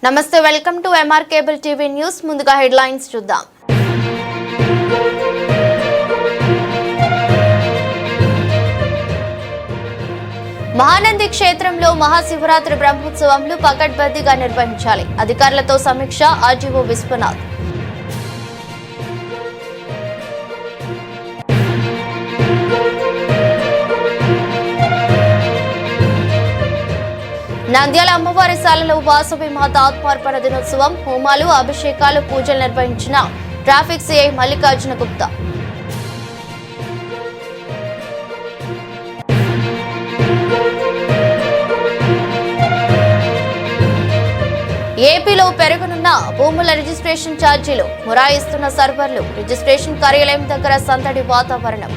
నమస్తే, welcome to MR cable TV news. ముందుగా headlines చూద్దాం. మహానంది క్షేత్రంలో మహాశివరాత్రి బ్రహ్మోత్సవంలు పకడ్బందీగా నిర్వహించాలి. అధికారులతో సమీక్ష. ఆర్జీఓ విశ్వనాథ్. నంద్యాల అమ్మవారి శాలలో వాసవి మాత ఆత్మార్పణ దినోత్సవం, హోమాలు, అభిషేకాలు, పూజలు నిర్వహించిన ట్రాఫిక్ సిఐ మల్లికార్జున గుప్తా. ఏపీలో పెరగనున్న భూముల రిజిస్ట్రేషన్ ఛార్జీలు, మొరాయిస్తున్న సర్వర్లు, రిజిస్ట్రేషన్ కార్యాలయం దగ్గర సందడి వాతావరణం.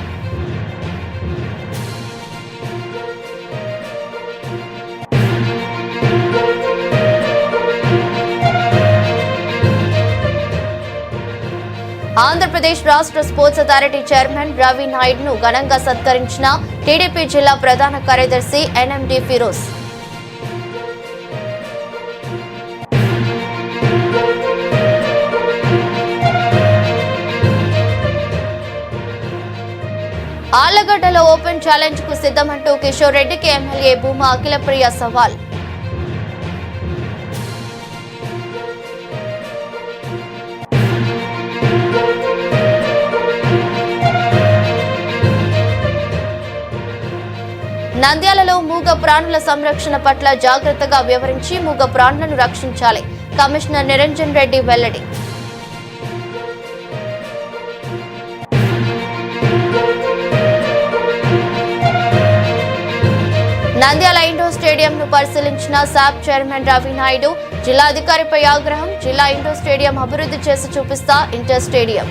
ఆంధ్రప్రదేశ్ రాష్ట్ర స్పోర్ట్స్ అథారిటీ చైర్మన్ రవి నాయుడును ఘనంగా సత్కరించిన టీడీపీ జిల్లా ప్రధాన కార్యదర్శి ఎన్ఎండి ఫిరోజ్. ఆళ్లగడ్డలో ఓపెన్ ఛాలెంజ్ కు సిద్ధమంటూ కిషోర్ రెడ్డికి ఎమ్మెల్యే భూమా అఖిలప్రియ సవాల్. నంద్యాలలో మూగ ప్రాణుల సంరక్షణ పట్ల జాగ్రత్తగా వ్యవహరించి మూగ ప్రాణులను రక్షించాలి. కమిషనర్ నిరంజన్ రెడ్డి వెల్లడి. నంద్యాల ఇండోర్ స్టేడియంను పరిశీలించిన శాప్ చైర్మన్ రవి నాయుడు. జిల్లా అధికారిపై ఆగ్రహం. జిల్లా ఇండోర్ స్టేడియం అభివృద్ధి చేసి చూపిస్తా ఇంటర్ స్టేడియం.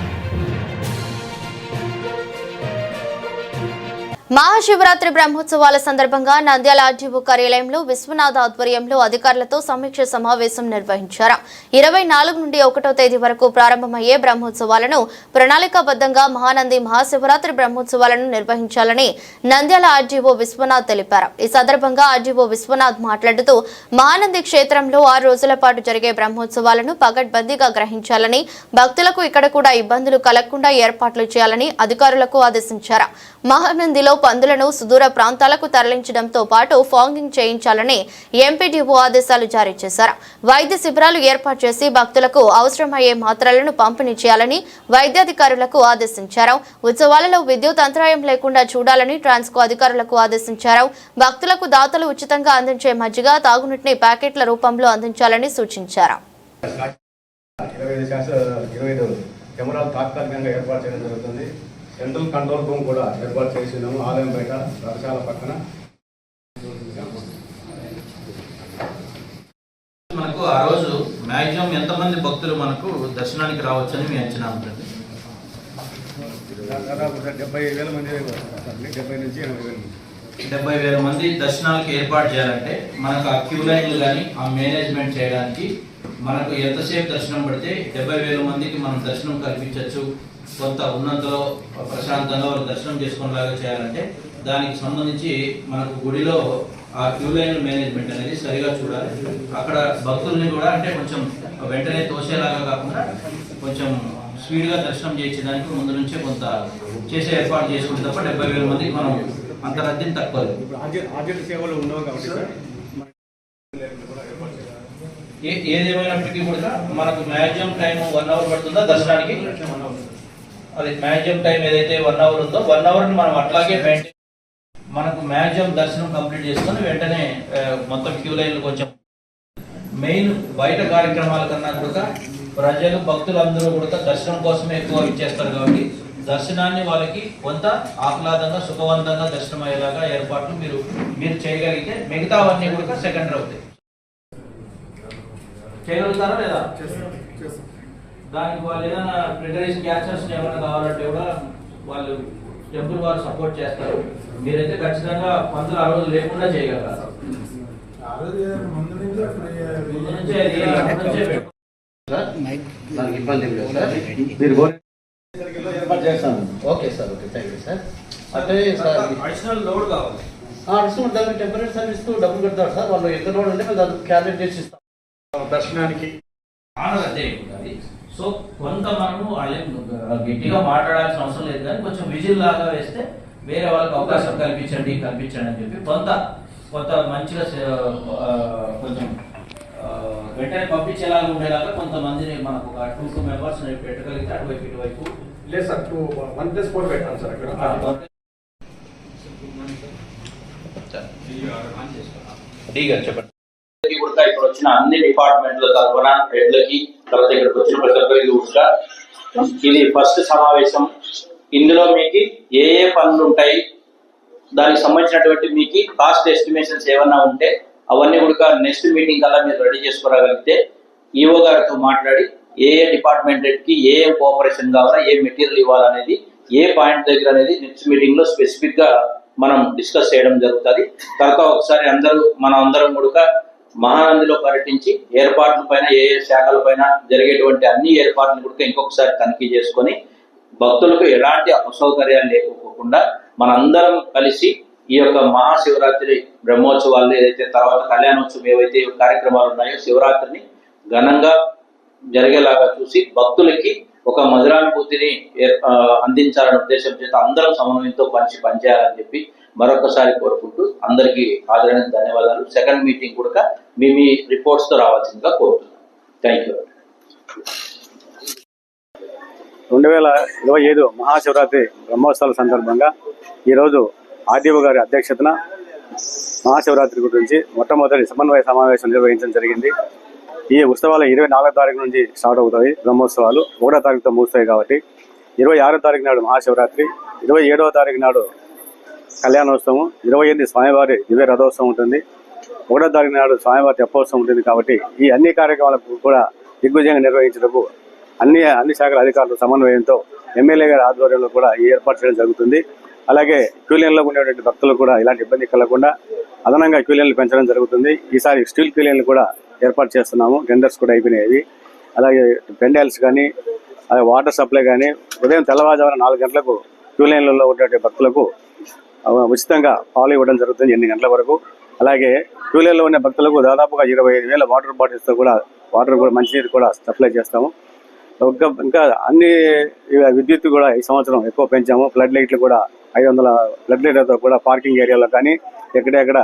మహాశివరాత్రి బ్రహ్మోత్సవాల సందర్భంగా నంద్యాల ఆర్జీఓ కార్యాలయంలో విశ్వనాథ్ ఆధ్వర్యంలో అధికారులతో సమీక్ష సమావేశం నిర్వహించారు. 24 నుండి 1వ తేదీ వరకు ప్రారంభమయ్యే బ్రహ్మోత్సవాలను ప్రణాళికాబద్ధంగా మహానంది మహాశివరాత్రి బ్రహ్మోత్సవాలను నిర్వహించాలని నంద్యాల ఆర్జీఓ విశ్వనాథ్ తెలిపారు. ఈ సందర్భంగా ఆర్జీఓ విశ్వనాథ్ మాట్లాడుతూ మహానంది క్షేత్రంలో 6 రోజుల పాటు జరిగే బ్రహ్మోత్సవాలను పకడ్బందీగా గ్రహించాలని, భక్తులకు ఇక్కడ కూడా ఇబ్బందులు కలగకుండా ఏర్పాట్లు చేయాలని అధికారులకు ఆదేశించారు. మహానందిలో పందులను సుదూర ప్రాంతాలకు తరలించడంతో పాటు ఫాంగింగ్ చేయించాలని ఎంపీడీఓ ఆదేశాలు జారీ చేశారు. వైద్య శిబిరాలు ఏర్పాటు చేసి భక్తులకు అవసరమయ్యే మాత్రలను పంపిణీ చేయాలని వైద్యాధికారులకు ఆదేశించారు. ఉత్సవాలలో విద్యుత్ అంతరాయం లేకుండా చూడాలని ట్రాన్స్కో అధికారులకు ఆదేశించారు. భక్తులకు దాతలు ఉచితంగా అందించే మజ్జిగ, తాగునీటిని ప్యాకెట్ల రూపంలో అందించాలని సూచించారు. సెంట్రల్ కంట్రోల్ రూమ్ కూడా ఏర్పాటు చేసినాము. ఆలయం బయట రథశాల పక్కన మనకు ఆ రోజు మ్యాక్సిమం ఎంతమంది భక్తులు మనకు దర్శనానికి రావచ్చని మీ అంచనా ఉంటుంది? దాదాపు 70,000 మంది, 70 నుంచి 80,000. 70,000 మంది దర్శనాలకు ఏర్పాటు చేయాలంటే మనకు ఆ క్యూ లైన్లు కానీ ఆ మేనేజ్మెంట్ చేయడానికి మనకు ఎంతసేపు దర్శనం పడితే 70,000 మందికి మనం దర్శనం కల్పించవచ్చు, కొంత ఉన్నంతలో ప్రశాంతంగా వాళ్ళు దర్శనం చేసుకునేలాగా చేయాలంటే దానికి సంబంధించి మనకు గుడిలో ఆ క్యూ లైన్ మేనేజ్మెంట్ అనేది సరిగా చూడాలి. అక్కడ భక్తుల్ని కూడా అంటే కొంచెం వెంటనే తోసేలాగా కాకుండా కొంచెం స్పీడ్గా దర్శనం చేయించడానికి ముందు నుంచే కొంత చేసే ఏర్పాటు చేసుకుంటే తప్ప 70,000 మందికి మనం అంత రద్దీని తక్కువ. ఏదేమైనప్పటికీ కూడా మనకు మ్యాక్సిమం టైం 1 అవర్ పడుతుందా దర్శనానికి? అది మ్యాక్సిమం టైం ఏదైతే 1 అవర్ ఉందో 1 అవర్ మనం అట్లాగే మెయింటైన్ మనకు మ్యాక్సిమం దర్శనం కంప్లీట్ చేసుకొని వెంటనే మొత్తం క్యూ లైన్లు కొంచెం మెయిన్ బయట కార్యక్రమాల కన్నా కూడా ప్రజలు భక్తులు అందరూ కూడా దర్శనం కోసమే ఎక్కువ ఇచ్చేస్తారు కాబట్టి దర్శనాన్ని వాళ్ళకి కొంత ఆహ్లాదంగా సుఖవంతంగా దర్శనం అయ్యేలాగా ఏర్పాట్లు మీరు చేయగలిగితే మిగతావన్నీ కూడా సెకండరీ అవుతాయి. చేయగలుగుతారా లేదా? దానికి వాళ్ళు ఏదైనా ప్రిపరేషన్ క్యాన్సర్స్ ఏమైనా కావాలంటే కూడా వాళ్ళు టెంపుల్ వారు సపోర్ట్ చేస్తారు. మీరైతే ఖచ్చితంగా పందులు ఆ రోజు లేకుండా చేయగలరు. Okay sir, okay, thank you sir. అంటే సార్ అడిషనల్ లోడ్ కావాలి. అడిషనల్ టెంపరీ సర్వీస్ డబ్బులు కడతారు సార్. వాళ్ళు ఎంత లోడ్ అంటే దాన్ని క్యాలిక్యులేట్ చేసి ఇస్తాం. దర్శనానికి అదే అది. సో కొంత మనము గట్టిగా మాట్లాడాల్సిన అవసరం లేదు, కానీ కొంచెం విజిల్ లాగా వేస్తే వేరే వాళ్ళకి అవకాశం కల్పించండి అని చెప్పి కొంత మంచిగా కొంచెం వెంటనే పంపించేలాగా ఉండేలాగా కొంతమందిని మనకు ఒక 2 మెంబర్స్ పెట్టగలిగితే అటువైపు ఇటువైపు. లేదు సార్, 1+4 పెట్టాను సార్ అక్కడ. చెప్పండి. ఇప్పుడు వచ్చిన అన్ని డిపార్ట్మెంట్ల తరఫున హెడ్లకి, తర్వాత ఇక్కడికి వచ్చిన ప్రతి ఒక్కరికి కూడా ఇది ఫస్ట్ సమావేశం. ఇందులో మీకు ఏ పనులు ఉంటాయి, దానికి సంబంధించినటువంటి మీకు కాస్ట్ ఎస్టిమేషన్స్ ఏమన్నా ఉంటే అవన్నీ కూడా నెక్స్ట్ మీటింగ్ కల్లా మీరు రెడీ చేసుకోగలిగితే ఈఓ గారితో మాట్లాడి ఏ డిపార్ట్మెంట్ కి ఏ కోఆపరేషన్ కావాలా, ఏ మెటీరియల్ ఇవ్వాలనేది, ఏ పాయింట్ దగ్గర అనేది నెక్స్ట్ మీటింగ్ లో స్పెసిఫిక్ గా మనం డిస్కస్ చేయడం జరుగుతుంది. తర్వాత ఒకసారి అందరం కూడా మహానందిలో పర్యటించి ఏర్పాట్ల పైన ఏ శాఖల పైన జరిగేటువంటి అన్ని ఏర్పాట్లను కూడా ఇంకొకసారి తనిఖీ చేసుకొని భక్తులకు ఎలాంటి అసౌకర్యాలు లేకపోకుండా మనందరం కలిసి ఈ యొక్క మహాశివరాత్రి బ్రహ్మోత్సవాలు ఏదైతే తర్వాత కళ్యాణోత్సవం ఏవైతే కార్యక్రమాలు ఉన్నాయో శివరాత్రిని ఘనంగా జరిగేలాగా చూసి భక్తులకి ఒక మధురానుభూతిని అందించాలనే ఉద్దేశం చేత అందరం సమన్వయంతో పనిచేయాలని చెప్పి మరొకసారి కోరుకుంటూ అందరికీ హాజరైన ధన్యవాదాలు. సెకండ్ మీటింగ్ కూడా మీ రిపోర్ట్స్ తో రావాల్సిందిగా కోరుతున్నాను. Thank you. 2025 మహాశివరాత్రి బ్రహ్మోత్సవాల సందర్భంగా ఈరోజు ఆర్డీఓ గారి అధ్యక్షతన మహాశివరాత్రి గురించి మొట్టమొదటి సమన్వయ సమావేశం నిర్వహించడం జరిగింది. ఈ ఉత్సవాలు 24వ తారీఖు నుంచి స్టార్ట్ అవుతాయి. బ్రహ్మోత్సవాలు 1వ తారీఖుతో ముగుస్తాయి కాబట్టి 26వ తారీఖు నాడు మహాశివరాత్రి, 27వ తారీఖు నాడు కళ్యాణోత్సవం, 28 స్వామివారి దివ్య రథోత్సవం ఉంటుంది, 1వ తారీఖు నాడు స్వామివారి తెప్పోత్సవం ఉంటుంది. కాబట్టి ఈ అన్ని కార్యక్రమాలకు కూడా దిగ్విజయంగా నిర్వహించడానికి అన్ని శాఖల అధికారుల సమన్వయంతో ఎమ్మెల్యే గారి ఆధ్వర్యంలో కూడా ఈ ఏర్పాటు చేయడం జరుగుతుంది. అలాగే క్యూలైన్లో ఉండేటువంటి భక్తులు కూడా ఇలాంటి ఇబ్బంది కలగకుండా అదనంగా క్యూలైన్లు పెంచడం జరుగుతుంది. ఈసారి స్టీల్ క్యూలైన్లు కూడా ఏర్పాటు చేస్తున్నాము. టెండర్స్ కూడా అయిపోయినాయి. అలాగే పెండాల్స్ కానీ వాటర్ సప్లై కానీ ఉదయం తెల్లవారుజామున 4 గంటలకు క్యూలైన్లలో ఉండే భక్తులకు ఉచితంగా పాలు ఇవ్వడం జరుగుతుంది 8 గంటల వరకు. అలాగే క్యూలైన్లో ఉన్న భక్తులకు దాదాపుగా 25,000 వాటర్ బాటిల్స్తో కూడా మంచినీరు కూడా సప్లై చేస్తాము. ఇంకా అన్ని విద్యుత్ కూడా ఈ సంవత్సరం ఎక్కువ పెంచాము. ఫ్లడ్ లైట్లు కూడా 500 ఫ్లడ్ లైట్లతో కూడా పార్కింగ్ ఏరియాలో కానీ ఎక్కడెక్కడ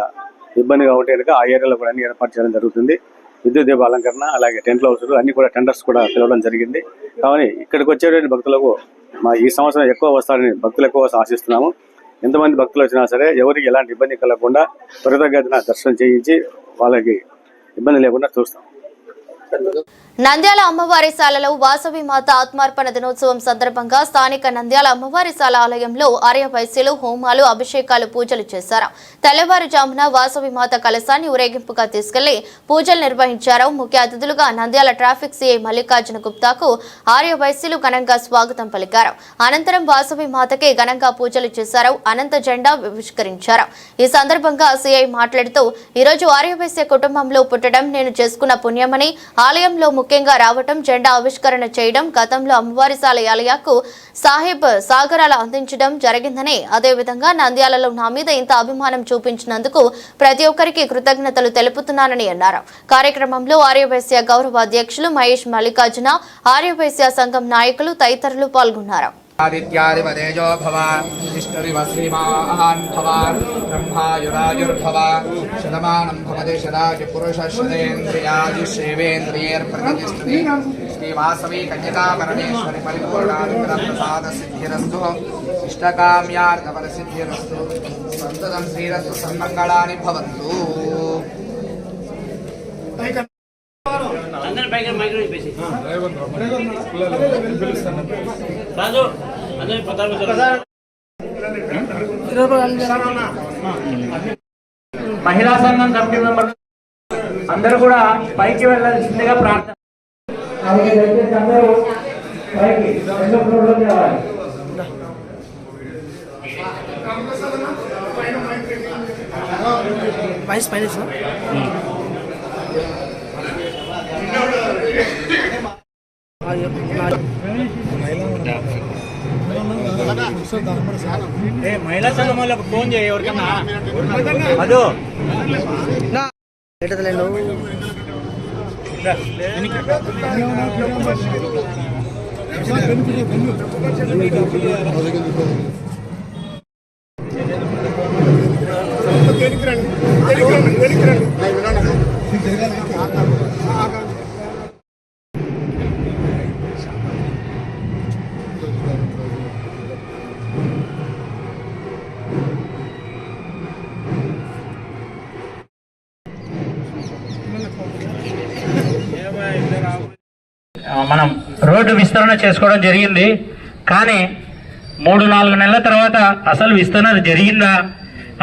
ఇబ్బందిగా ఉంటే కనుక ఆ ఏరియాలో కూడా అన్ని ఏర్పాటు చేయడం జరుగుతుంది. విద్యుత్ దీప అలంకరణ, అలాగే టెంట్ హౌస్లు అన్ని కూడా టెండర్స్ కూడా పిలవడం జరిగింది. కాబట్టి ఇక్కడికి వచ్చేటువంటి భక్తులకు ఈ సంవత్సరం ఎక్కువ వస్తారని భక్తులు ఎక్కువ ఆశిస్తున్నాము. ఎంతమంది భక్తులు వచ్చినా సరే ఎవరికి ఎలాంటి ఇబ్బంది కలగకుండా త్వరితగతిన దర్శనం చేయించి వాళ్ళకి ఇబ్బంది లేకుండా చూస్తాం. నంద్యాల అమ్మవారి శాలలో వాసవి మాత ఆత్మార్పణ దినోత్సవం సందర్భంగా స్థానిక నంద్యాల అమ్మవారి శాల ఆలయంలో ఆర్య వైశ్యులు హోమాలు, అభిషేకాలు, పూజలు చేశారు. తెల్లవారుజామున వాసవి మాత కలశాన్ని ఊరేగింపుగా తీసుకెళ్లి పూజలు నిర్వహించారు. ముఖ్య అతిథులుగా నంద్యాల ట్రాఫిక్ సిఐ మల్లికార్జున గుప్తాకు ఆర్య వైశ్యులు ఘనంగా స్వాగతం పలికారు. అనంతరం వాసవి మాతకి ఘనంగా పూజలు చేశారు. అనంత జెండా ఆవిష్కరించారు. ఈ సందర్భంగా సిఐ మాట్లాడుతూ ఈరోజు ఆర్య వైశ్య కుటుంబంలో పుట్టడం నేను చేసుకున్న పుణ్యమని, ఆలయంలో ముఖ్యంగా రావటం, జెండా ఆవిష్కరణ చేయడం, గతంలో అమ్మవారి శాల ఆలయాకు సాహిబ్ సాగరాలు అందించడం జరిగిందని, అదేవిధంగా నంద్యాలలో నా మీద ఇంత అభిమానం చూపించినందుకు ప్రతి ఒక్కరికి కృతజ్ఞతలు తెలుపుతున్నానని అన్నారు. కార్యక్రమంలో ఆర్యవైశ్య గౌరవ అధ్యక్షులు మహేష్ మల్లికార్జున, ఆర్యవైశ్య సంఘం నాయకులు తదితరులు పాల్గొన్నారు. ఆదిత్యాదిపదేజో భవ విష్ణురివ శ్రీమాన్ భవ బ్రహ్మాయురాయుర్భవ శతమానం భవతి శతాయు పురుషశ్రేంద్రియాయుష్యేవేంద్రియర్ప్రతిష్ఠితే శ్రీవాసవి కన్యకా పరమేశ్వరి పరిపూర్ణానుగ్రహ ప్రసాద సిద్ధిరస్తు ఇష్టకామ్యార్థఫల సిద్ధిరస్తు సంతతం శ్రీరస్తు సన్మంగళాని భవంతు. మహిళా సంఘం కమిటీ మెంబర్ అందరూ కూడా పైకి వెళ్ళాల్సిందిగా ప్రార్థన. మహిళా సంఘం వాళ్ళకు ఫోన్ చేయ ఎవరికన్నా అదో మనం రోడ్డు విస్తరణ చేసుకోవడం జరిగింది. కానీ 3-4 నెలల తర్వాత అసలు విస్తరణ జరిగిందా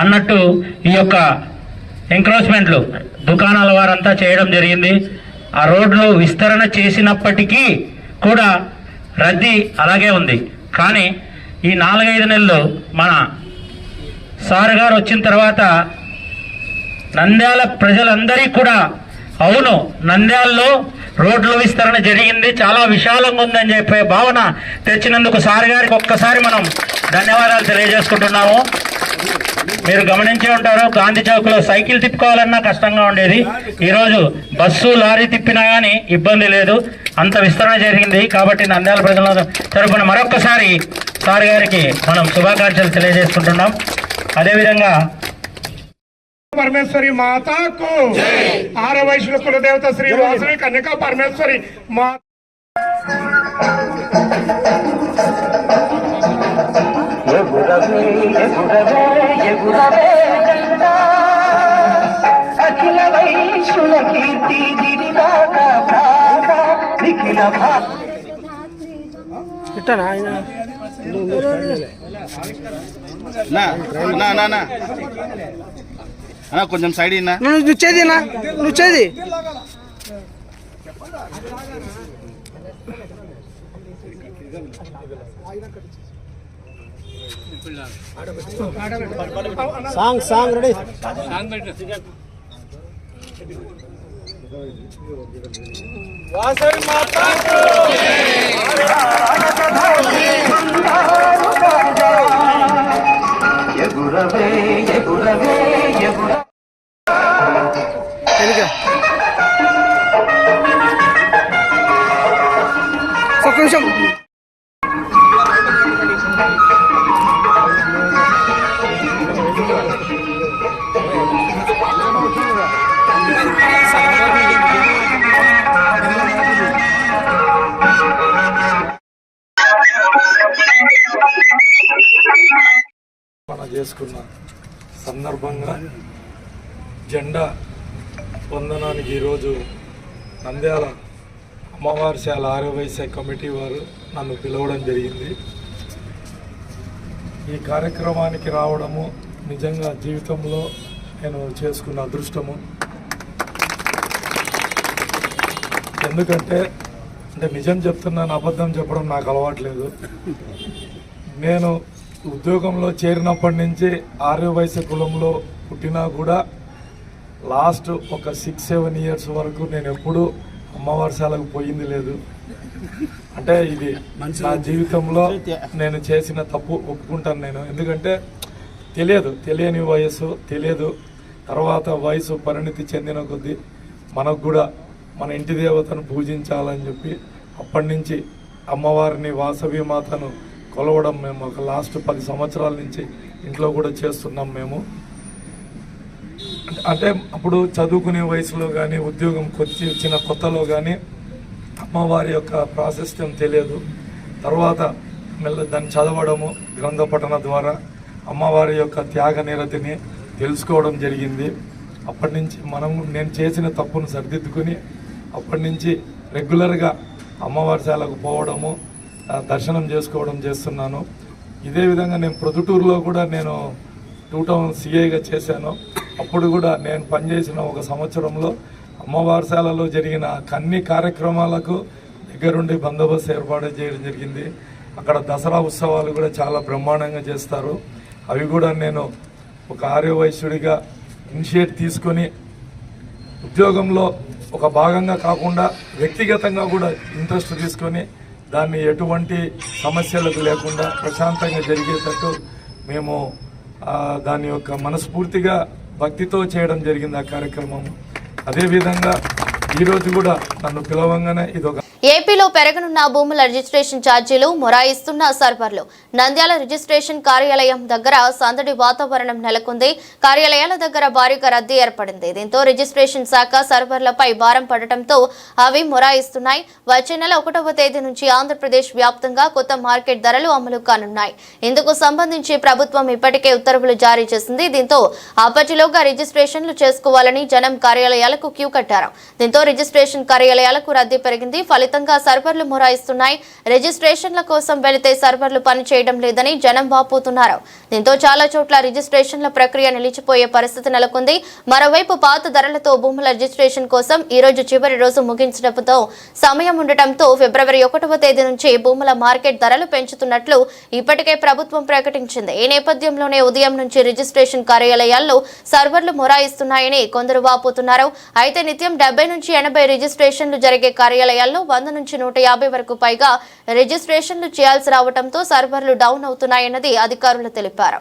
అన్నట్టు ఈ యొక్క ఎంక్రోచ్మెంట్లు దుకాణాల వారంతా చేయడం జరిగింది. ఆ రోడ్లు విస్తరణ చేసినప్పటికీ కూడా రద్దీ అలాగే ఉంది. కానీ ఈ 4-5 నెలలు మన సార్ గారు వచ్చిన తర్వాత నంద్యాల ప్రజలందరికీ కూడా అవును నంద్యాలలో రోడ్ల విస్తరణ జరిగింది, చాలా విశాలంగా ఉందని చెప్పే భావన తెచ్చినందుకు సార్ గారికి ఒక్కసారి మనం ధన్యవాదాలు తెలియజేసుకుంటున్నాము. మీరు గమనించే ఉంటారు, గాంధీ చౌక్లో సైకిల్ తిప్పుకోవాలన్నా కష్టంగా ఉండేది. ఈరోజు బస్సు లారీ తిప్పినా కానీ ఇబ్బంది లేదు, అంత విస్తరణ జరిగింది. కాబట్టి నంద్యాల ప్రజల తరపున మరొక్కసారి సార్ గారికి మనం శుభాకాంక్షలు తెలియజేసుకుంటున్నాం. అదేవిధంగా परमेश्वरी माता को आर्य वैश्य कुल देवता श्री वासवी कन्या परमेश्वरी माता अखिल वैश्युल कीर्ति गिरिदाता निखिल ना కొంచెం సైడ్ అయినా నుచ్చేది సాంగ్ రెడీ వాసవి మాతా కొంచెం చేసుకున్న సందర్భంగా జెండా వందనానికి ఈరోజు నంద్యాల అమ్మవారిశాల ఆర్యవైశ్య కమిటీ వారు నన్ను పిలవడం జరిగింది. ఈ కార్యక్రమానికి రావడము నిజంగా జీవితంలో నేను చేసుకున్న అదృష్టము. ఎందుకంటే నిజం చెప్తున్నాను, అబద్ధం చెప్పడం నాకు అలవాట్లేదు. నేను ఉద్యోగంలో చేరినప్పటి నుంచి ఆర్యవైశ్య కులంలో పుట్టినా కూడా లాస్ట్ ఒక 6-7 ఇయర్స్ వరకు నేను ఎప్పుడూ అమ్మవారిశాలకు పోయింది లేదు. అంటే ఇది నా జీవితంలో నేను చేసిన తప్పు ఒప్పుకుంటాను నేను. ఎందుకంటే తెలియని వయసు తెలియదు. తర్వాత వయసు పరిణితి చెందిన కొద్దీ మనకు కూడా మన ఇంటి దేవతను పూజించాలని చెప్పి అప్పటి నుంచి అమ్మవారిని వాసవి మాతను కొలవడం మేము ఒక లాస్ట్ 10 సంవత్సరాల నుంచి ఇంట్లో కూడా చేస్తున్నాం మేము. అంటే అప్పుడు చదువుకునే వయసులో కానీ ఉద్యోగం వచ్చిన కొత్తలో కానీ అమ్మవారి యొక్క ప్రాశస్త్యం తెలియదు. తర్వాత దాన్ని చదవడము గ్రంథ పఠన ద్వారా అమ్మవారి యొక్క త్యాగ నిరతిని తెలుసుకోవడం జరిగింది. అప్పటి నుంచి నేను చేసిన తప్పును సరిదిద్దుకుని అప్పటి నుంచి రెగ్యులర్గా అమ్మవారిశాలకు పోవడము దర్శనం చేసుకోవడం చేస్తున్నాను. ఇదే విధంగా నేను ప్రొద్దుటూరులో కూడా నేను 2 టౌన్ సిఐగా చేశాను. అప్పుడు కూడా నేను పనిచేసిన ఒక సంవత్సరంలో అమ్మవారిశాలలో జరిగిన అన్ని కార్యక్రమాలకు దగ్గరుండి బందోబస్తు ఏర్పాటు చేయడం జరిగింది. అక్కడ దసరా ఉత్సవాలు కూడా చాలా బ్రహ్మాండంగా చేస్తారు. అవి కూడా నేను ఒక ఆర్యవైశ్యుడిగా ఇనిషియేట్ తీసుకొని ఉద్యోగంలో ఒక భాగంగా కాకుండా వ్యక్తిగతంగా కూడా ఇంట్రెస్ట్ తీసుకొని దాన్ని ఎటువంటి సమస్యలకు లేకుండా ప్రశాంతంగా జరిగేటట్టు మేము దాని యొక్క మనస్ఫూర్తిగా భక్తితో చేయడం జరిగింది ఆ కార్యక్రమం. అదేవిధంగా ఈరోజు కూడా నన్ను పిలవంగానే ఇదొక ఏపీలో పెరగనున్న భూముల రిజిస్ట్రేషన్ ఛార్జీలు మొరాయిస్తున్న సర్వర్లు. నంద్యాల రిజిస్ట్రేషన్ కార్యాలయం దగ్గర సందడి వాతావరణం నెలకొంది. కార్యాలయాల దగ్గర భారీగా రద్దీ ఏర్పడింది. దీంతో రిజిస్ట్రేషన్ శాఖ సర్వర్లపై భారం పడటంతో అవి మొరాయిస్తున్నాయి. వచ్చే నెల 1వ తేదీ నుంచి ఆంధ్రప్రదేశ్ వ్యాప్తంగా కొత్త మార్కెట్ ధరలు అమలు కానున్నాయి. ఇందుకు సంబంధించి ప్రభుత్వం ఇప్పటికే ఉత్తర్వులు జారీ చేసింది. దీంతో అప్పటిలోగా రిజిస్ట్రేషన్లు చేసుకోవాలని జనం కార్యాలయాలకు క్యూ కట్టారు. దీంతో రిజిస్ట్రేషన్ కార్యాలయాలకు రద్దీ పెరిగింది. ఫలితంగా సర్వర్లు మొరాయిస్తున్నాయి. రిజిస్ట్రేషన్ల కోసం వెళితే సర్వర్లు పనిచేయడం లేదని జనం వాపోతున్నారు. దీంతో చాలా చోట్ల రిజిస్ట్రేషన్ల ప్రక్రియ నిలిచిపోయే పరిస్థితి నెలకొంది. మరోవైపు పాత ధరలతో భూముల రిజిస్ట్రేషన్ కోసం ఈ రోజు చివరి రోజు ముగించడంతో సమయం ఉండటంతో ఫిబ్రవరి 1వ తేదీ నుంచి భూముల మార్కెట్ ధరలు పెంచుతున్నట్లు ఇప్పటికే ప్రభుత్వం ప్రకటించింది. ఈ నేపథ్యంలోనే ఉదయం నుంచి రిజిస్ట్రేషన్ కార్యాలయాల్లో సర్వర్లు మొరాయిస్తున్నాయని కొందరు వాపోతున్నారు. అయితే నిత్యం 70 నుంచి 80 రిజిస్ట్రేషన్లు జరిగే కార్యాలయాల్లో 100 నుంచి 150 వరకు పైగా రిజిస్ట్రేషన్లు చేయాల్సి రావడంతో సర్వర్లు డౌన్ అవుతున్నాయన్నది అధికారులు తెలిపారు.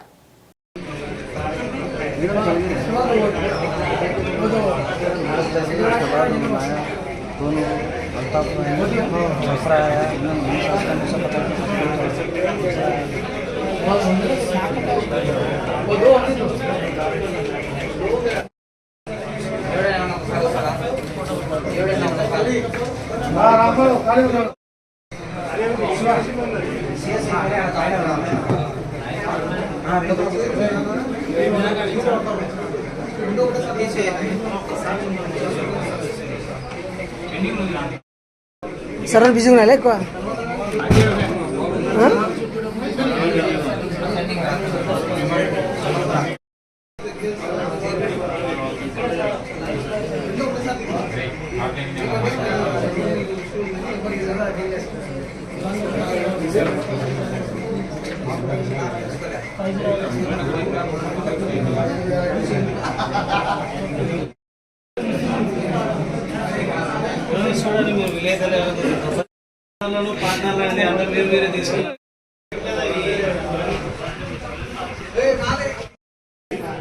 సర్వర్ బిజీగా ఉన్నాయా ఎక్కువ?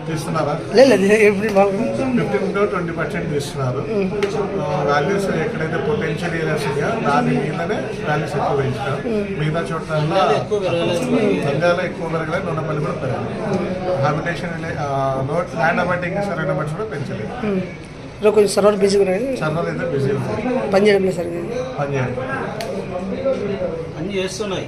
తీస్తున్నారా? లేదు 15-20% తీస్తున్నారు. వాల్యూస్ ఎక్కడైతే పొటెన్షియల్ ఏరియాస్ ఉన్నాయో దాని మీదనే వాల్యూస్ ఎక్కువ పెంచుతారు. మిగతా చోట్ల నంద్యాల ఎక్కువ పెరగలేదు, నొన్నపల్లి కూడా పెరగలేదు. హ్యాబిటేషన్ ల్యాండ్ అబైటింగ్ సరైన బట్టి కూడా పెంచలేదు. కొంచెం సర్వర్ బిజీగా ఉన్నాయి. సర్వర్ అయితే బిజీ ఉంది, పని చేయడం లేదు సార్. పని చేస్తున్నాయి.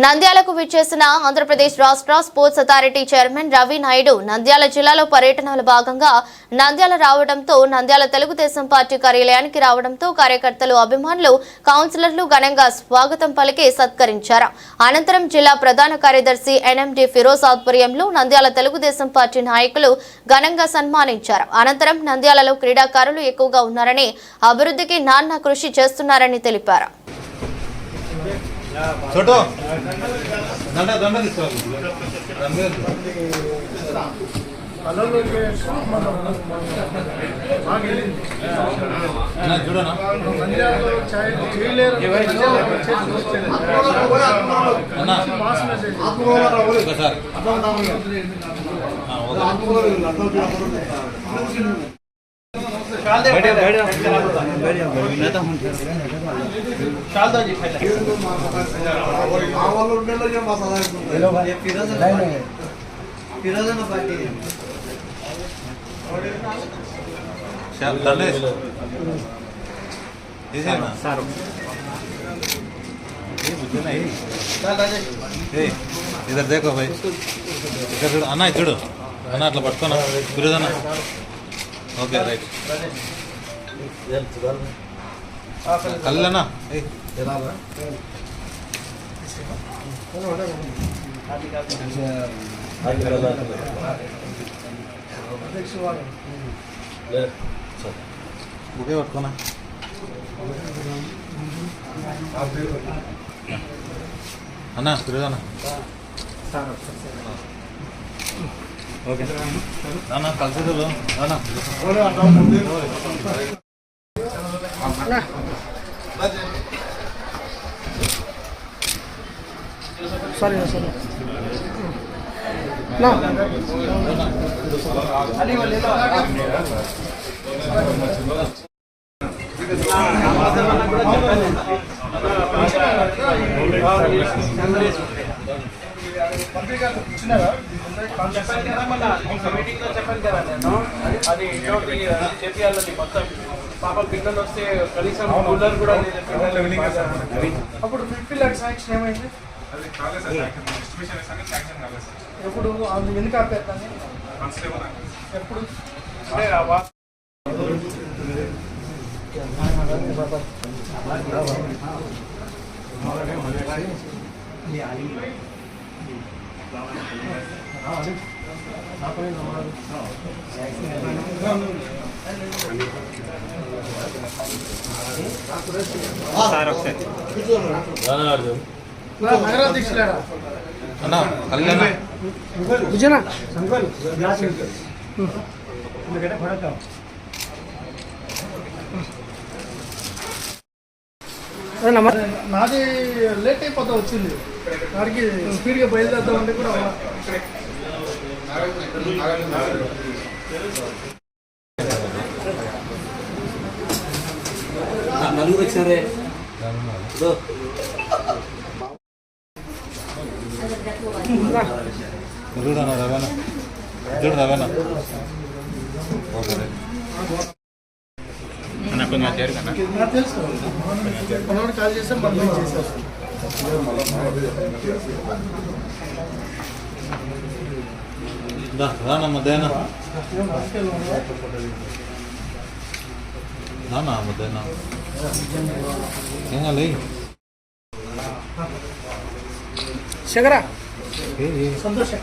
నంద్యాలకు విచ్చేసిన ఆంధ్రప్రదేశ్ రాష్ట్ర sports authority chairman Ravi Naidu Nandyal జిల్లాలో పర్యటనలో భాగంగా నంద్యాల రావడంతో నంద్యాల తెలుగుదేశం పార్టీ కార్యాలయానికి రావడంతో కార్యకర్తలు, అభిమానులు, కౌన్సిలర్లు ఘనంగా స్వాగతం పలికి సత్కరించారు. అనంతరం జిల్లా ప్రధాన కార్యదర్శి ఎన్ఎండి ఫిరోజ్ ఆధ్వర్యంలో నంద్యాల తెలుగుదేశం పార్టీ నాయకులు ఘనంగా సన్మానించారు. అనంతరం నంద్యాలలో క్రీడాకారులు ఎక్కువగా ఉన్నారని, అభివృద్ధికి నాన్న కృషి చేస్తున్నారని తెలిపారు. छोटो दंडा दंडा చూడనా इधर देखो भाई, इधर చూడు అన్న, చూడు అన్న, అట్లా పట్టుకోనా ఫిరోజ్ అన్న. ఓకే రైట్ కళ్ళనా బుకే పట్టుకోనా. అన్న ఫిరోజ్ అన్న, ఓకే అన్న కలిసి అన్న సారీ చెప్పాను కదా నేను అది చేపియాలని మొత్తం పాప పిల్లలు వస్తే కనీసం కూలర్ కూడా అప్పుడు 50 lakhs శాంక్షన్ ఏమైంది ఎప్పుడు ఎందుకు ఆపేస్తాను ఎప్పుడు నాది లేట్ అయిపోతా వచ్చింది వాడికి స్పీడ్గా బయలుదేరుతాం అంటే కూడా నలుగురు వచ్చారే చూడనా రవేనా చూడు రవేనా నాకు తెలుసు మనోడు కాల్ చేస్తే మనం చేసేస్తాం రానా మధ్యాహ్నం నానా మధ్యాహ్నం ఏం కాలే శేఖరా సంతోష్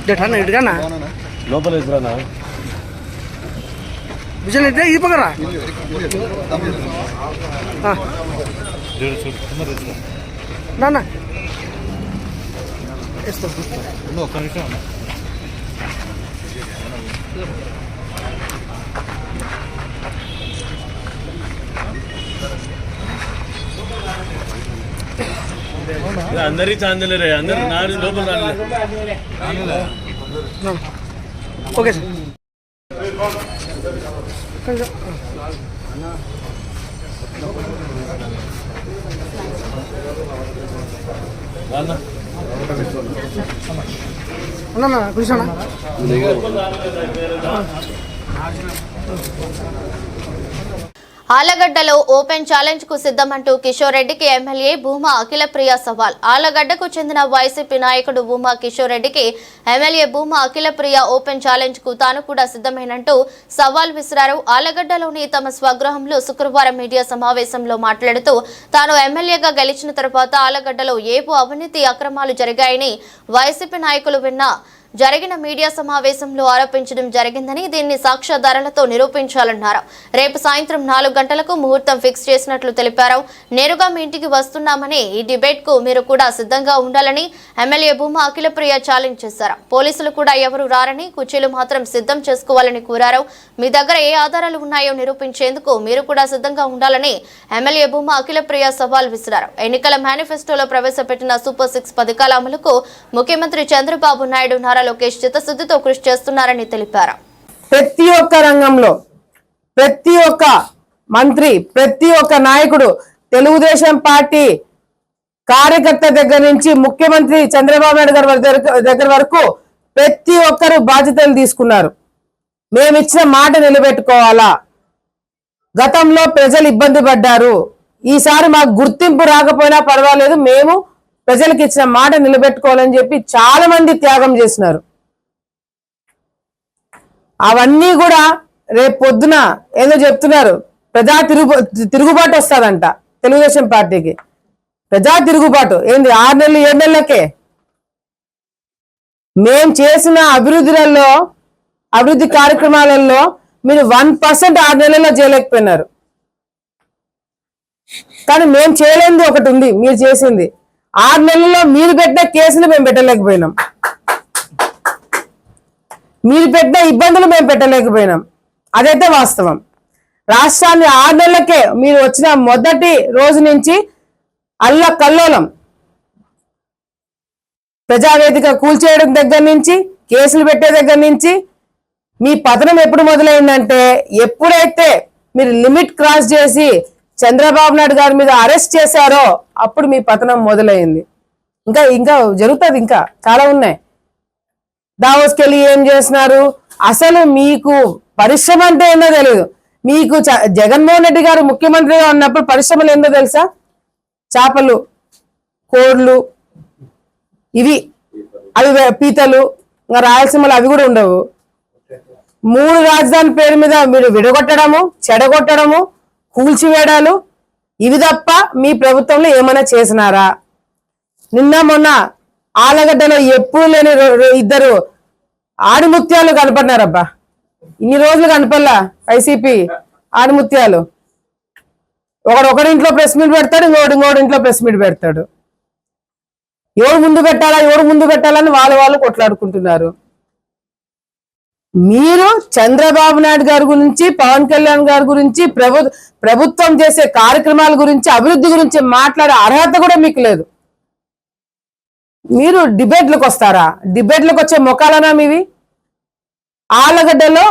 జఠాన ఇటుగానా లోపల ఇద్దరనా విజయ్ ఇదే ఈ పక్కరా నాన్న ఒక్క నిమిషం అందరి చాందలే అందరు నాడు లోపల ఓకే సార్ అన్న కూర్చోనా ఆలగడ్డలో ఓపెన్ ఛాలెంజ్ కు సిద్ధమంటూ కిషోర్ రెడ్డికి ఎమ్మెల్యే భూమా అఖిలప్రియ సవాల్. ఆలగడ్డకు చెందిన వైసీపీ నాయకుడు భూమా కిషోర్ రెడ్డికి MLA Bhuma Akhilapriya open challenge కు తాను కూడా సిద్ధమేనంటూ సవాల్ విసిరారు. ఆలగడ్డలోని తమ స్వగృహంలో శుక్రవారం మీడియా సమావేశంలో మాట్లాడుతూ తాను ఎమ్మెల్యేగా గెలిచిన తర్వాత ఆలగడ్డలో ఏవో అవినీతి అక్రమాలు జరిగాయని వైసీపీ నాయకులు జరిగిన మీడియా సమావేశంలో ఆరోపించడం జరిగిందని, దీన్ని సాక్ష్యాధారాలతో నిరూపించాలన్నారు. రేపు సాయంత్రం 4 గంటలకు ముహూర్తం ఫిక్స్ చేసినట్లు తెలిపారు. నేరుగా మీ ఇంటికి వస్తున్నామని, ఈ డిబేట్ కు మీరు కూడా సిద్ధంగా ఉండాలని ఎమ్మెల్యే భూమా అఖిలప్రియ ఛాలెంజ్ చేశారు. పోలీసులు కూడా ఎవరు రారని, కుర్చీలు మాత్రం సిద్ధం చేసుకోవాలని కోరారు. మీ దగ్గర ఏ ఆధారాలు ఉన్నాయో నిరూపించేందుకు మీరు కూడా సిద్ధంగా ఉండాలని ఎమ్మెల్యే భూమా అఖిలప్రియ సవాల్ విసిరారు. ఎన్నికల మేనిఫెస్టోలో ప్రవేశపెట్టిన సూపర్ 6 పథకాల అమలుకు ముఖ్యమంత్రి చంద్రబాబు నాయుడు లోకేష్ చిత్తశుద్ధితో కృషి చేస్తున్నారని తెలిపారు. ప్రతి ఒక్క రంగంలో ప్రతి ఒక్క మంత్రి, ప్రతి ఒక్క నాయకుడు, తెలుగుదేశం పార్టీ కార్యకర్త దగ్గర నుంచి ముఖ్యమంత్రి చంద్రబాబు నాయుడు గారి దగ్గర వరకు ప్రతి ఒక్కరు బాధ్యతలు తీసుకున్నారు. మేమిచ్చిన మాట నిలబెట్టుకోవాలా. గతంలో ప్రజలు ఇబ్బంది పడ్డారు. ఈసారి మాకు గుర్తింపు రాకపోయినా పర్వాలేదు, మేము ప్రజలకు ఇచ్చిన మాట నిలబెట్టుకోవాలని చెప్పి చాలా మంది త్యాగం చేసినారు. అవన్నీ కూడా రేపు పొద్దున ఏదో చెప్తున్నారు, ప్రజా తిరుగుబాటు వస్తుందంట తెలుగుదేశం పార్టీకి. ప్రజా తిరుగుబాటు ఏంది? 6 నెలలు 7 నెలలకే మేం చేసిన అభివృద్ధి కార్యక్రమాలలో మీరు 1% 6 నెలల్లో చేయలేకపోయినారు. కానీ మేము చేయలేనిది ఒకటి ఉంది, మీరు చేసింది. 6 నెలల్లో మీరు పెట్టిన కేసులు మేము పెట్టలేకపోయినాం, మీరు పెట్టిన ఇబ్బందులు మేము పెట్టలేకపోయినాం. అదైతే వాస్తవం. రాష్ట్రాన్ని 6 నెలలకే మీరు వచ్చిన మొదటి రోజు నుంచి అల్లకల్లోలం, ప్రజావేదిక కూల్చేయడం దగ్గర నుంచి, కేసులు పెట్టే దగ్గర నుంచి మీ పతనం ఎప్పుడు మొదలైందంటే, ఎప్పుడైతే మీరు లిమిట్ క్రాస్ చేసి చంద్రబాబు నాయుడు గారి మీద అరెస్ట్ చేశారో అప్పుడు మీ పతనం మొదలైంది. ఇంకా జరుగుతుంది, ఇంకా చాలా ఉన్నాయి. దావోస్కి వెళ్ళి ఏం చేస్తున్నారు? అసలు మీకు పరిశ్రమ అంటే ఏందో తెలియదు. మీకు జగన్మోహన్ రెడ్డి గారు ముఖ్యమంత్రిగా ఉన్నప్పుడు పరిశ్రమలు ఏందో తెలుసా? చేపలు, కోడ్లు, అవి పీతలు, ఇంకా రాయలసీమలు అవి కూడా ఉండవు. 3 రాజధాని పేరు మీద మీరు విడగొట్టడము, చెడగొట్టడము, కూల్చివేయడాలు, ఇవి తప్ప మీ ప్రభుత్వంలో ఏమైనా చేసినారా? నిన్న మొన్న ఆలగడ్డలో ఎప్పుడు లేని 2 ఆడిముత్యాలు కనపడినారబ్బా. ఇన్ని రోజులు కనపడలా వైసీపీ ఆడిముత్యాలు. ఒకరింట్లో ప్రెస్ మీట్ పెడతాడు, ఇంకోడింట్లో ప్రెస్ మీట్ పెడతాడు. ఎవరు ముందు పెట్టాలని వాళ్ళు కొట్లాడుకుంటున్నారు. మీరు చంద్రబాబు నాయుడు గారి గురించి, పవన్ కళ్యాణ్ గారి గురించి, ప్రభుత్వం చేసే కార్యక్రమాల గురించి, అభివృద్ధి గురించి మాట్లాడే అర్హత కూడా మీకు లేదు. మీరు డిబేట్లకు వస్తారా? డిబేట్లకు వచ్చే మొఖాలనా మీవి? ఆలగడ్డలో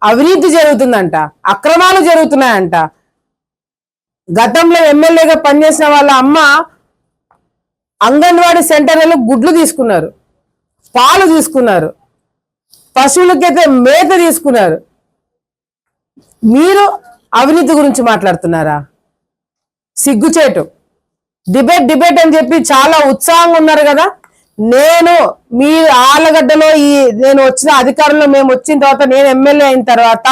అవినీతి జరుగుతుందంట, అక్రమాలు జరుగుతున్నాయంట. గతంలో ఎమ్మెల్యేగా పనిచేసిన వాళ్ళ అమ్మ అంగన్వాడీ సెంటర్లలో గుడ్లు తీసుకున్నారు, పాలు తీసుకున్నారు, పశువులకైతే మేత తీసుకున్నారు. మీరు అవినీతి గురించి మాట్లాడుతున్నారా? సిగ్గుచేటు. డిబేట్ అని చెప్పి చాలా ఉత్సాహంగా ఉన్నారు కదా. నేను మీ ఆలగడ్డలో నేను వచ్చిన అధికారంలో మేము వచ్చిన తర్వాత, నేను ఎమ్మెల్యే అయిన తర్వాత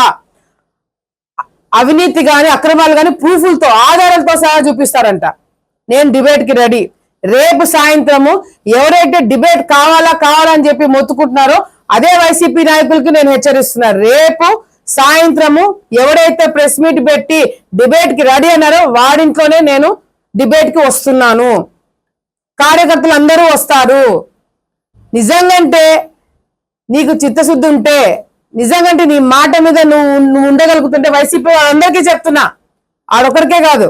అవినీతి కానీ అక్రమాలు కానీ ప్రూఫ్లతో, ఆధారాలతో సహా చూపిస్తారంట. నేను డిబేట్కి రెడీ. రేపు సాయంత్రము ఎవరైతే డిబేట్ కావాలని చెప్పి మొత్తుకుంటున్నారో అదే వైసీపీ నాయకులకి నేను హెచ్చరిస్తున్నాను. రేపు సాయంత్రము ఎవరైతే ప్రెస్ మీట్ పెట్టి డిబేట్ కి రెడీ అన్నారో వాడింట్లోనే నేను డిబేట్ కి వస్తున్నాను. కార్యకర్తలు అందరూ వస్తారు. నిజంగంటే నీకు చిత్తశుద్ధి ఉంటే, నిజంగంటే నీ మాట మీద నువ్వు ఉండగలుగుతుంటే, వైసీపీ వాళ్ళందరికీ చెప్తున్నా, ఆడొక్కరికే కాదు,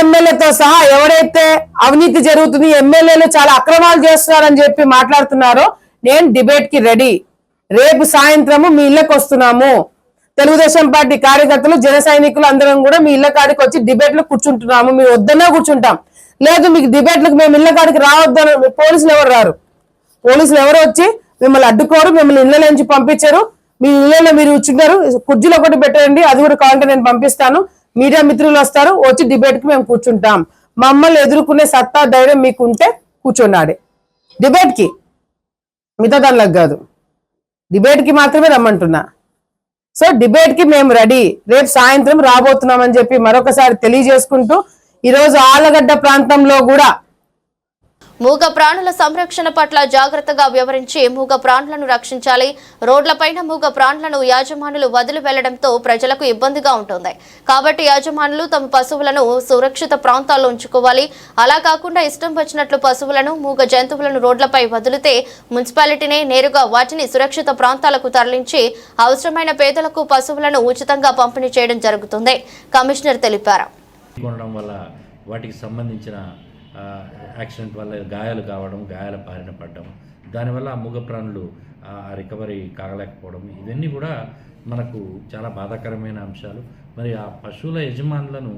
ఎమ్మెల్యేతో సహా ఎవరైతే అవినీతి జరుగుతుంది, ఎమ్మెల్యేలు చాలా అక్రమాలు చేస్తున్నారని చెప్పి మాట్లాడుతున్నారో, నేను డిబేట్ కి రెడీ. రేపు సాయంత్రము మీ ఇళ్ళకి వస్తున్నాము. తెలుగుదేశం పార్టీ కార్యకర్తలు, జన సైనికులు అందరం కూడా మీ ఇళ్ళ కాడికి వచ్చి డిబేట్లు కూర్చుంటున్నాము. మీరు వద్దన్నా కూర్చుంటాం, లేదు మీకు డిబేట్లకు మేము ఇళ్ళ కాడికి రావద్దన పోలీసులు ఎవరు రారు. పోలీసులు ఎవరు వచ్చి మిమ్మల్ని అడ్డుకోరు, మిమ్మల్ని ఇళ్ళ నుంచి పంపించారు. మీ ఇళ్ళలో మీరు కూర్చుంటారు, కుర్చీలో ఒకటి పెట్టండి, అది కూడా కావాలంటే నేను పంపిస్తాను. మీడియా మిత్రులు వస్తారు, వచ్చి డిబేట్ కి మేము కూర్చుంటాం. మమ్మల్ని ఎదుర్కొనే సత్తా ధైర్యం మీకు ఉంటే కూర్చోండి డిబేట్ కి, మిగతా దానిలకు కాదు. డిబేట్ కి మాత్రమే రమ్మంటున్నా. సో డిబేట్ కి మేము రెడీ, రేపు సాయంత్రం రాబోతున్నామని చెప్పి మరొకసారి తెలియజేసుకుంటూ, ఈరోజు ఆలగడ్డ ప్రాంతంలో కూడా మూగ ప్రాణుల సంరక్షణ పట్ల జాగ్రత్తగా వ్యవహరించి మూగ ప్రాణులను రక్షించాలి. రోడ్లపైన మూగ ప్రాణులను యాజమానులు వదిలి వెళ్లడంతో ప్రజలకు ఇబ్బందిగా ఉంటుంది. కాబట్టి యాజమానులు తమ పశువులను సురక్షిత ప్రాంతాల్లో ఉంచుకోవాలి. అలా కాకుండా ఇష్టం వచ్చినట్లు పశువులను, మూగ జంతువులను రోడ్లపై వదిలితే మున్సిపాలిటీనే నేరుగా వాటిని సురక్షిత ప్రాంతాలకు తరలించి అవసరమైన పేదలకు పశువులను ఉచితంగా పంపిణీ చేయడం జరుగుతుంది, కమిషనర్ తెలిపారు. వాటికి సంబంధించిన యాక్సిడెంట్ వల్ల గాయాలు కావడం, గాయాల బారిన పడడం, దానివల్ల ఆ మూగ ప్రాణులు రికవరీ కాగలేకపోవడం, ఇవన్నీ కూడా మనకు చాలా బాధాకరమైన అంశాలు. మరి ఆ పశువుల యజమానులను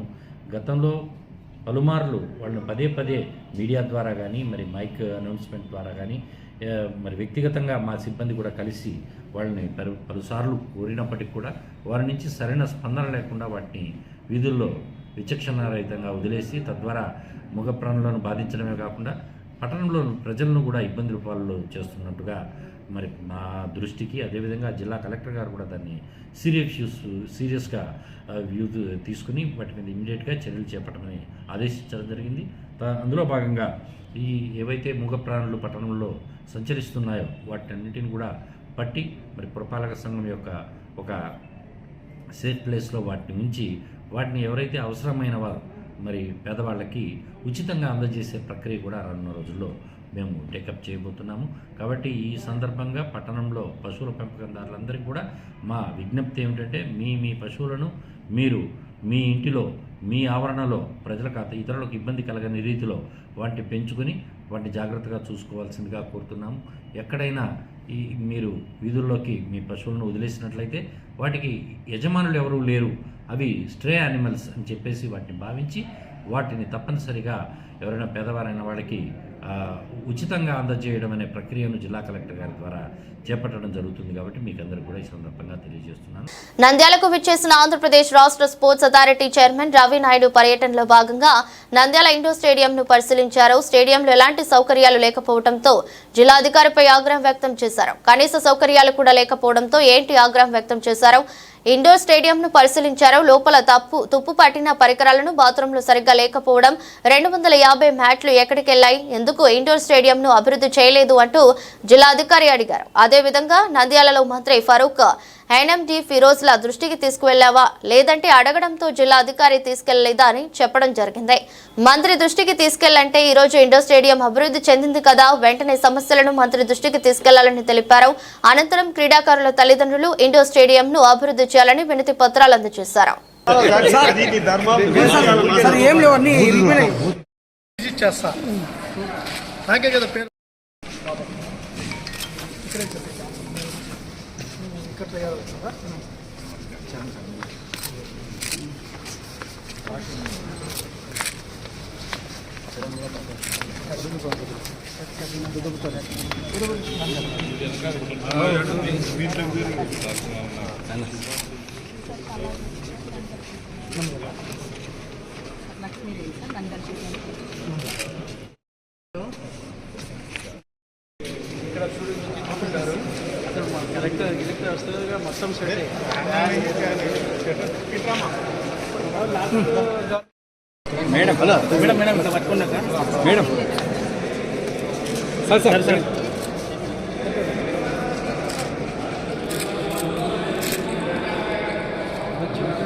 గతంలో పలుమార్లు వాళ్ళని పదే మీడియా ద్వారా కానీ, మరి మైక్ అనౌన్స్మెంట్ ద్వారా కానీ, మరి వ్యక్తిగతంగా మా సిబ్బంది కూడా కలిసి వాళ్ళని పలుసార్లు కోరినప్పటికీ కూడా వారి నుంచి సరైన స్పందన లేకుండా వాటిని వీధుల్లో విచక్షణారహితంగా వదిలేసి తద్వారా మూగ ప్రాణులను బాధించడమే కాకుండా పట్టణంలో ప్రజలను కూడా ఇబ్బందుల పాలు చేస్తున్నట్టుగా మరి మా దృష్టికి, అదేవిధంగా జిల్లా కలెక్టర్ గారు కూడా దాన్ని సీరియస్గా వ్యూ తీసుకుని వాటి మీద ఇమీడియట్గా చర్యలు చేపట్టమని ఆదేశించడం జరిగింది. అందులో భాగంగా ఈ ఏవైతే మూగ ప్రాణులు పట్టణంలో సంచరిస్తున్నాయో వాటన్నిటిని కూడా పట్టి మరి పురపాలక సంఘం యొక్క ఒక సేఫ్ ప్లేస్లో వాటిని ఉంచి వాటిని ఎవరైతే అవసరమైన వారు మరి పేదవాళ్ళకి ఉచితంగా అందజేసే ప్రక్రియ కూడా రానున్న రోజుల్లో మేము టేకప్ చేయబోతున్నాము. కాబట్టి ఈ సందర్భంగా పట్టణంలో పశువుల పెంపకందారులందరికీ కూడా మా విజ్ఞప్తి ఏమిటంటే మీ పశువులను మీరు మీ ఇంటిలో మీ ఆవరణలో ప్రజలకు ఇతరులకు ఇబ్బంది కలగని రీతిలో వాటిని పెంచుకొని వాటిని జాగ్రత్తగా చూసుకోవాల్సిందిగా కోరుతున్నాము. ఎక్కడైనా మీరు వీధుల్లోకి మీ పశువులను వదిలేసినట్లయితే వాటికి యజమానులు ఎవరూ లేరు, అవి స్ట్రే యానిమల్స్ అని చెప్పేసి వాటిని భావించి వాటిని తప్పనిసరిగా ఎవరైనా పేదవారైన వాళ్ళకి ఉచితంగా అందజేయడం అనే ప్రక్రియను జిల్లా కలెక్టర్ గారి ద్వారా చేపట్టడం జరుగుతుంది. కాబట్టి మీకు అందరూ కూడా ఈ సందర్భంగా తెలియజేస్తున్నాను. నంద్యాలకు విచ్చేసిన ఆంధ్రప్రదేశ్ రాష్ట్ర sports authority chairman Ravi Naidu పర్యటనలో భాగంగా నంద్యాల ఇండోర్ స్టేడియంను పరిశీలించారు. స్టేడియంలో ఎలాంటి సౌకర్యాలు లేకపోవడంతో జిల్లా అధికారిపై ఆగ్రహం వ్యక్తం చేశారు. కనీస సౌకర్యాలు కూడా లేకపోవడంతో ఏంటి ఆగ్రహం వ్యక్తం చేశారు. ఇండోర్ స్టేడియంను పరిశీలించారు. లోపల తుప్పు పట్టిన పరికరాలను బాత్రూంలు సరిగ్గా లేకపోవడం, 250 మ్యాట్లు ఎక్కడికెళ్లాయి, ఎందుకు ఇండోర్ స్టేడియంను అభివృద్ధి చేయలేదు అంటూ జిల్లా అధికారి అడిగారు. అదేవిధంగా నంద్యాలలో మంత్రి ఫరూక్ ఎన్ఎండి ఫిరోజ్ల దృష్టికి తీసుకువెళ్లావా, లేదంటే అడగడంతో జిల్లా అధికారి తీసుకెళ్లలేదా అని చెప్పడం జరిగింది. మంత్రి దృష్టికి తీసుకెళ్లంటే ఈ రోజు ఇండోర్ స్టేడియం అభివృద్ధి చెందింది కదా, వెంటనే సమస్యలను మంత్రి దృష్టికి తీసుకెళ్లాలని తెలిపారు. అనంతరం క్రీడాకారుల తల్లిదండ్రులు ఇండోర్ స్టేడియంను అభివృద్ధి చేయాలని వినతి పత్రాలు అందజేశారు. మొత్తం మేడం మేడం మేడం పట్టుకున్నాక madam sir sir sir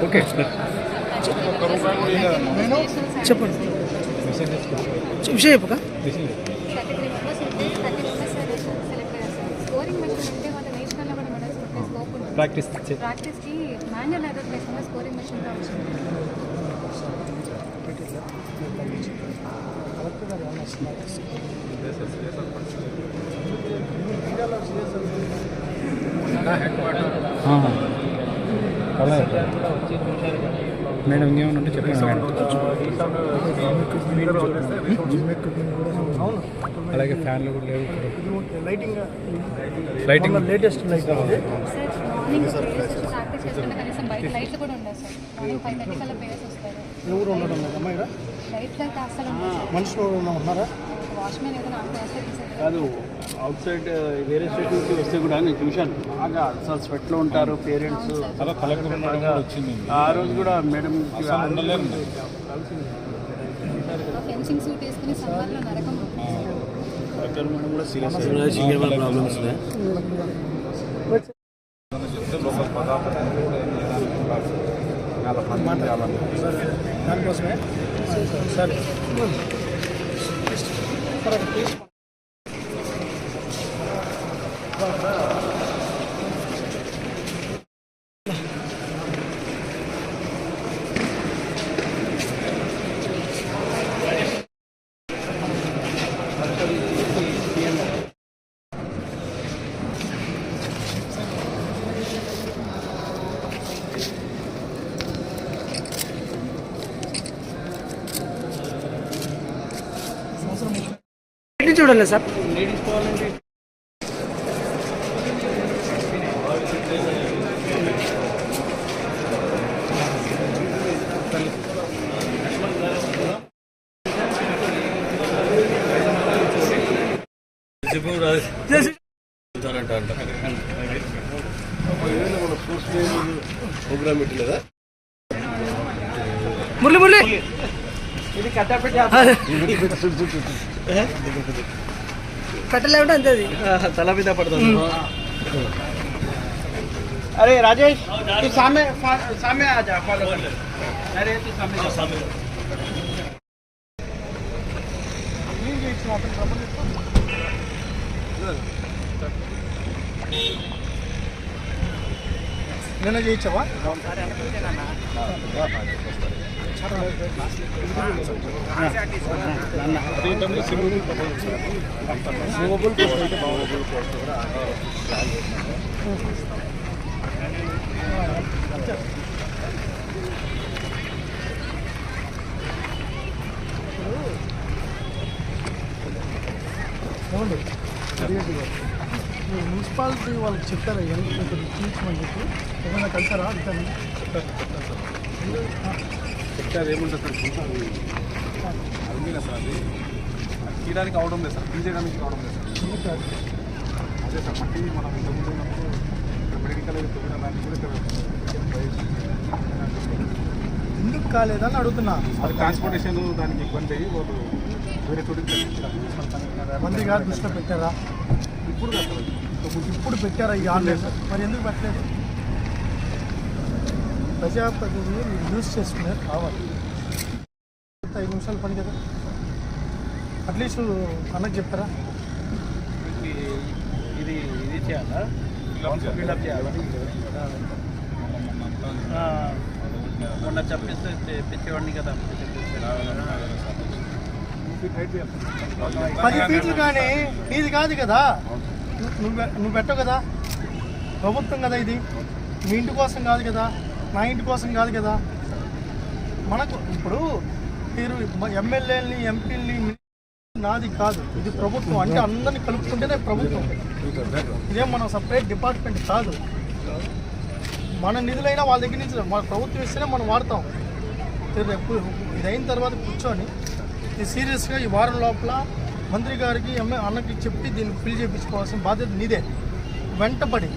okay చెప్పండి విషయం చెప్పక ప్రాక్టీస్కి మాన్యువల్ ఎర్రర్ లేకుండా స్కోరింగ్ మెషిన్ మేడం ఇంకేమైనా ఉంటే చెప్పండి అలాగే ఫ్యాన్లు కూడా లేవు. Lighting latest light morning practice చేసుకుంటే కనీసం బయట లైట్లు కూడా ఉండవు సార్. మార్నింగ్ 5:30 కల్లా ప్లేయర్స్ వస్తారు. ఎవరు ఉండడం లేదు అమ్మాయి లైట్లు అయితే అసలు మనుషులు ఉన్నారా? వాచ్మెన్ ఏదైనా వస్తే కాదు, అవుట్ సైడ్ వేరే స్టేట్ నుంచి వస్తే కూడా నేను చూశాను. బాగా అసలు స్వెట్లో ఉంటారు పేరెంట్స్. వచ్చింది ఆ రోజు కూడా మేడం ఫెన్సింగ్ సూట్ వేసుకుని సమ్మర్లో నరకం మేడం కూడా సీరియస్ ప్రాబ్లమ్స్ దానికోసమే సరే చూడండి సార్. లేడీస్ కావాలండి. మురళి మురళి ఇది కట్టపెట్టి కట్టలేమంటే అంతే అది తల మీద పడుతుంది. अरे राजेश तू सामने सामने आ जा फॉलो कर ले. अरे तू सामने जा सामने నేను చేయించావా మున్సిపాలిటీ వాళ్ళకి చెప్తారా తీర్చమని చెప్పి ఏమైనా కలిసారా అంటాను చెప్తారు ఏముంటుంది సార్ తీయడానికి అవడం లేదు సార్ తీసేయడానికి అవడం లేదు సార్ అదే సార్ మట్టి మనం మెడికల్ కాలేజ్ దానికి కూడా ఎందుకు కాలేదని అడుగుతున్నా. అది ట్రాన్స్పోర్టేషన్ దానికి ఇబ్బంది అయ్యి వాళ్ళు వేరే చోటుకి మంత్రి గారు దృష్టిలో పెట్టారా? ఇప్పుడు పెట్టారా ఈ ఆన్లైన్? మరి ఎందుకు పెట్టలేదు? ప్రజాప్రతినిధులు మీరు యూజ్ చేసుకునేది కావాలి. 5 నిమిషాలు పని కదా, అట్లీస్ట్ అన్నకు చెప్తారా? ఇది చేయాలా ఫిల్అప్ చేయాలా? మొన్న చెప్పేస్తే తెచ్చేవాడిని కదా. 10 ఫీట్లు కానీ నీది కాదు కదా, నువ్వు పెట్టవు కదా, ప్రభుత్వం కదా ఇది. మీ ఇంటి కోసం కాదు కదా, నా ఇంటి కోసం కాదు కదా. మనకు ఇప్పుడు మీరు ఎమ్మెల్యేలని ఎంపీలని నాది కాదు, ఇది ప్రభుత్వం. అంటే అందరినీ కలుపుకుంటేనే ప్రభుత్వం. ఇదేం మనం సపరేట్ డిపార్ట్మెంట్ కాదు. మన నిధులైనా వాళ్ళ దగ్గర నుంచి మన ప్రభుత్వం ఇస్తేనే మనం వాడతాం. రేపు ఇది అయిన తర్వాత కూర్చొని ఇది సీరియస్గా ఈ వారం లోపల మంత్రి గారికి అన్నకి చెప్పి దీన్ని ఫిల్ చేయించుకోవాల్సిన బాధ్యత నీదే. వెంటపడి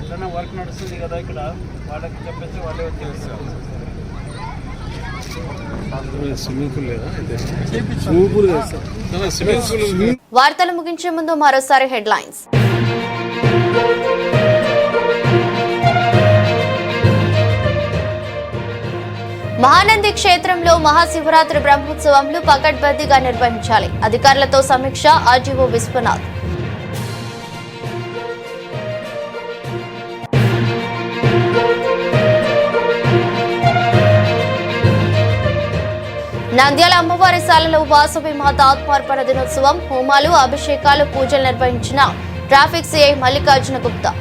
ఎట్లన్నా వర్క్ నడుస్తుంది కదా ఇక్కడ, వాళ్ళకి చెప్పేసి వాళ్ళే వచ్చేస్తారు. వార్తలు ముగించే ముందు మరోసారి హెడ్లైన్స్. మహానంది క్షేత్రంలో మహాశివరాత్రి బ్రహ్మోత్సవంలు పకడ్బందీగా నిర్వహించాలి. అధికారులతో సమీక్ష ఆర్జీఓ విశ్వనాథ్. నంద్యాల అమ్మవారి శాలలో వాసవి మాత ఆత్మార్పణ దినోత్సవం, హోమాలు, అభిషేకాలు, పూజలు నిర్వహించిన ట్రాఫిక్ సిఐ మల్లికార్జున గుప్తా.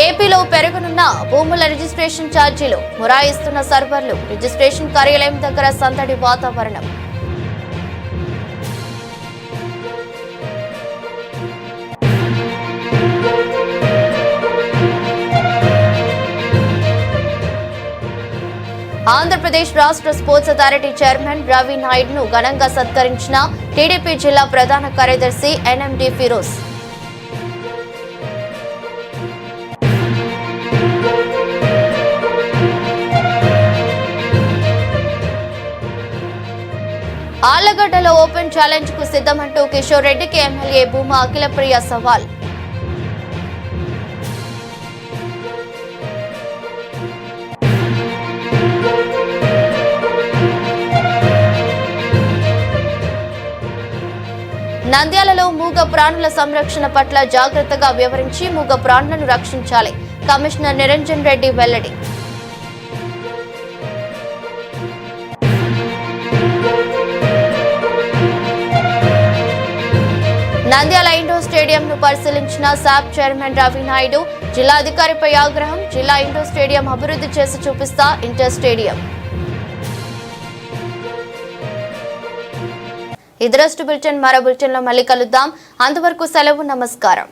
ఏపీలో పెరగనున్న భూముల రిజిస్ట్రేషన్ ఛార్జీలు, మొరాయిస్తున్న సర్వర్లు, రిజిస్ట్రేషన్ కార్యాలయం దగ్గర సందడి వాతావరణం. ఆంధ్రప్రదేశ్ రాష్ట్ర స్పోర్ట్స్ అథారిటీ చైర్మన్ రవి నాయుడును ఘనంగా సత్కరించిన టీడీపీ జిల్లా ప్రధాన కార్యదర్శి ఎన్ఎండి ఫిరోజ్. ఆళ్లగడ్డలో ఓపెన్ ఛాలెంజ్ కు సిద్ధమంటూ కిషోర్ రెడ్డికి ఎమ్మెల్యే భూమా అఖిలప్రియ సవాల్. నంద్యాలలో మూగ ప్రాణుల సంరక్షణ పట్ల జాగ్రత్తగా వ్యవహరించి మూగ ప్రాణులను రక్షించాలి. కమిషనర్ నిరంజన్ రెడ్డి వెల్లడి. నంద్యాల ఇండోర్ స్టేడియంను పరిశీలించిన శాప్ చైర్మన్ రవి నాయుడు. జిల్లా అధికారిపై ఆగ్రహం. జిల్లా ఇండోర్ స్టేడియం అభివృద్ధి చేసి చూపిస్తా ఇంటర్ స్టేడియం. ఇదరస్ట్ బులెటిన్ మరో బులెటిన్లో మళ్ళీ కలుద్దాం. అంతవరకు సెలవు. నమస్కారం.